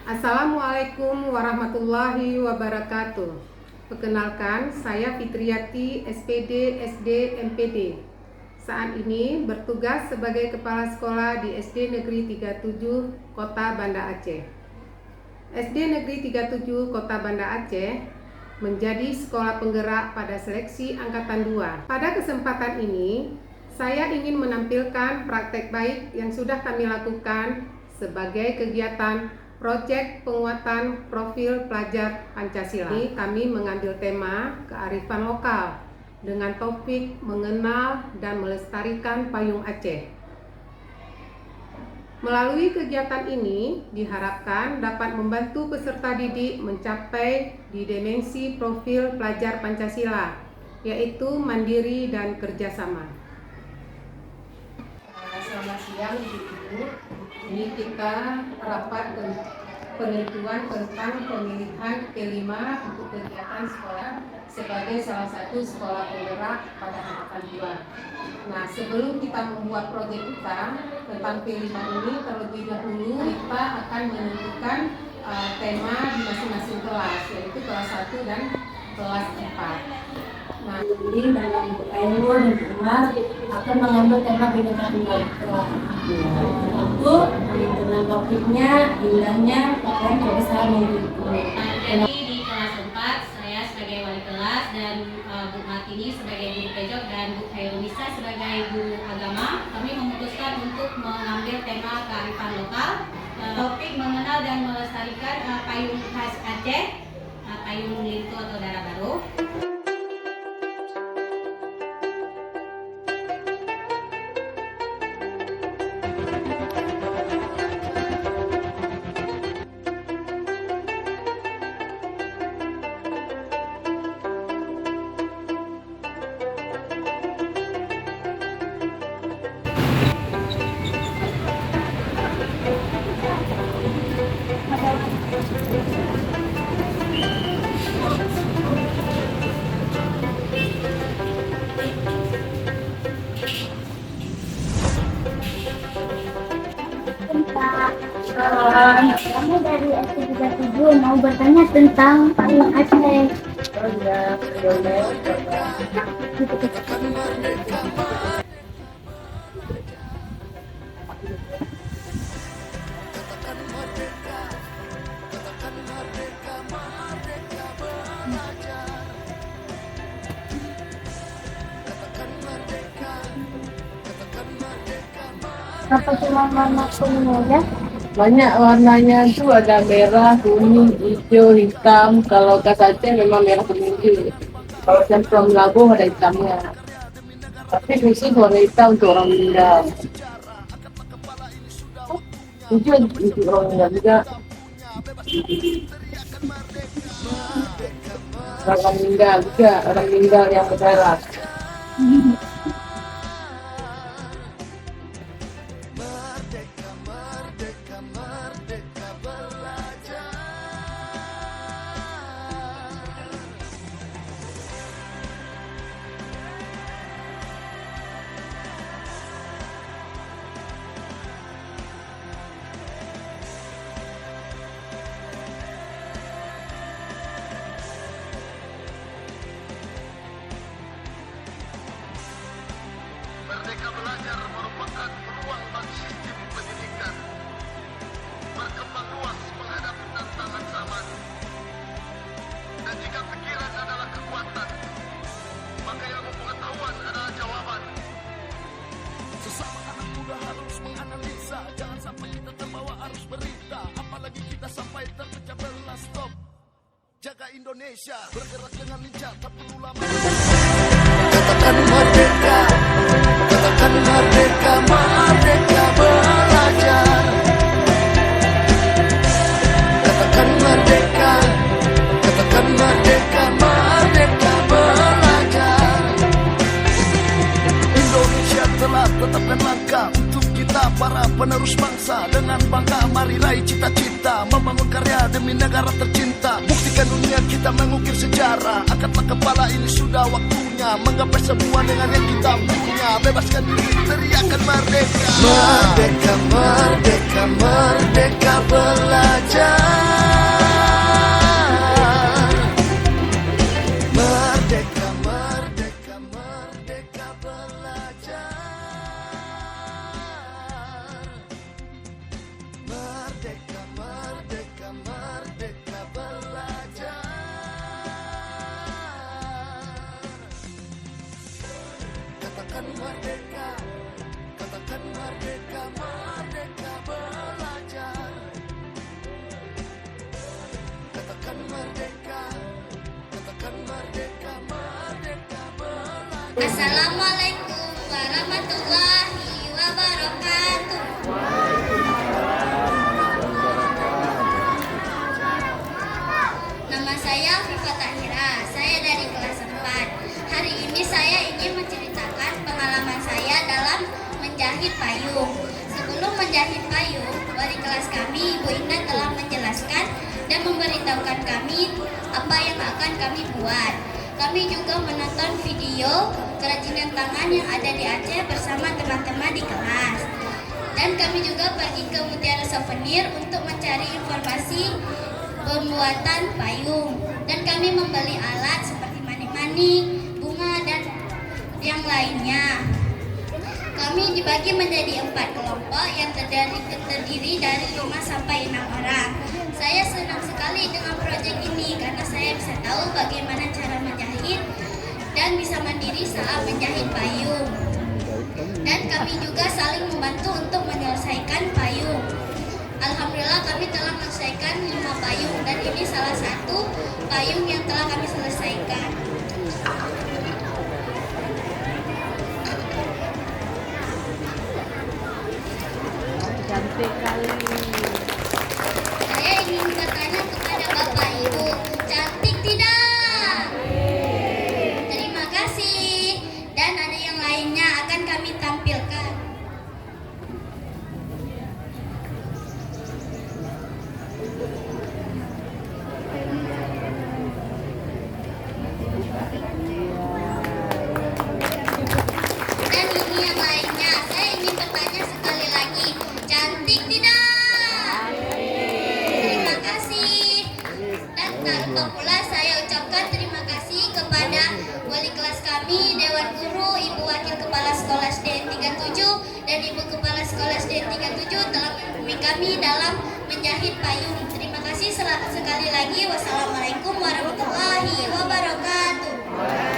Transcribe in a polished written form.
Assalamualaikum warahmatullahi wabarakatuh. Perkenalkan, saya Fitriati, SPD, SD, MPD. Saat ini bertugas sebagai Kepala Sekolah di SD Negeri 37 Kota Banda Aceh. SD Negeri 37 Kota Banda Aceh menjadi sekolah penggerak pada seleksi Angkatan 2. Pada kesempatan ini, saya ingin menampilkan praktek baik yang sudah kami lakukan sebagai kegiatan proyek penguatan profil pelajar Pancasila. Ini kami mengambil tema kearifan lokal dengan topik mengenal dan melestarikan payung Aceh. Melalui kegiatan ini diharapkan dapat membantu peserta didik mencapai di dimensi profil pelajar Pancasila, yaitu mandiri dan kerjasama. Selamat siang Ibu-Ibu. Ini kita rapat penentuan tentang pemilihan P5 untuk kegiatan sekolah sebagai salah satu sekolah penggerak pada Angkatan 2. Nah, sebelum kita membuat proyek kita tentang P5 ini, terlebih dahulu kita akan menentukan tema di masing-masing kelas, yaitu kelas 1 dan kelas 4. Nah, ini dalam Ainul dan Umar akan mengambil tema Bhinneka Tunggal Ika. Itu dengan topiknya indahnya pakaian kebiasaan negeriku. Jadi di kelas 4 saya sebagai wali kelas dan Bu Martini sebagai guru pojok dan Bu Khairunisa sebagai guru agama, kami memutuskan untuk mengambil tema kearifan lokal, topik mengenal dan melestarikan payung khas Aceh, payung lintu atau dara baru. Kami dari SD 37 mau bertanya tentang payung Aceh. Apa cuma warna kuning aja? Banyak warnanya tuh, ada merah, kuning, hijau, hitam. Kalau khas Aceh memang merah kuning juga. Kalau centrum Labuh ada hitamnya. Tapi khusus warna hitam untuk orang meninggal. Hijau untuk orang meninggal juga. Orang meninggal juga, orang meninggal yang berdarah. Merdeka Belajar merupakan peluang bagi sistem pendidikan berkembang luas menghadapi tantangan zaman. Dan jika pikiran adalah kekuatan, maka ilmu pengetahuan adalah jawaban. Sesama anak muda harus menganalisa, jangan sampai kita terbawa arus berita, apalagi kita sampai terpecah belah. Stop, jaga Indonesia, bergerak dengan lincah, tak perlu lama. Katakan merdeka. Katakan merdeka, merdeka belajar. Katakan merdeka, katakan merdeka, merdeka belajar. Indonesia telah tetapkan langkah untuk kita para penerus bangsa. Dengan bangga mari raih cita-cita, membangun karya demi negara tercinta. Buktikan dunia kita mengukir sejarah. Angkatlah kepala, ini sudah waktunya menggapai semua dengan yang kita punya. Bebaskan diri, teriakan merdeka. Merdeka, merdeka, merdeka belajar. Merdeka, merdeka, merdeka belajar. Merdeka, merdeka, merdeka belajar. Katakan merdeka, katakan merdeka, merdeka belajar. Katakan merdeka, katakan merdeka, merdeka belajar. Assalamualaikum warahmatullahi wabarakatuh. Nama saya Viva Tahira, saya dari kelas 4. Hari ini saya ingin menceritakan pengalaman saya dalam menjahit payung. Sebelum menjahit payung, wali kelas kami, Ibu Indah, telah menjelaskan dan memberitahukan kami apa yang akan kami buat. Kami juga menonton video kerajinan tangan yang ada di Aceh bersama teman-teman di kelas. Dan kami juga pergi ke Mutiara Souvenir untuk mencari informasi pembuatan payung. Dan kami membeli alat seperti manik-manik, bunga, dan yang lainnya. Kami dibagi menjadi 4 kelompok yang terdiri dari 5 sampai 6 orang. Saya senang sekali dengan proyek ini karena saya bisa tahu bagaimana cara menjahit dan bisa mandiri saat menjahit payung. Dan kami juga saling membantu untuk menyelesaikan payung. Alhamdulillah kami telah menyelesaikan 5 payung dan ini salah satu payung yang telah kami selesaikan. Cantik kali. Saya ingin bertanya kepada Bapak Ibu, cantik tidak? Terima kasih. Dan ada yang lainnya akan kami tampilkan. Dan ini yang lainnya. Saya ingin bertanya sekali lagi, cantik tidak? Terima kasih. Dan tak lupa pula saya ucapkan terima kasih kepada wali kelas kami, Dewan Guru, Ibu Wakil Kepala Sekolah SDN 37 dan Ibu Kepala Sekolah SDN 37 telah membimbing kami dalam menjahit payung. Terima kasih sekali lagi. Wassalamualaikum warahmatullahi wabarakatuh.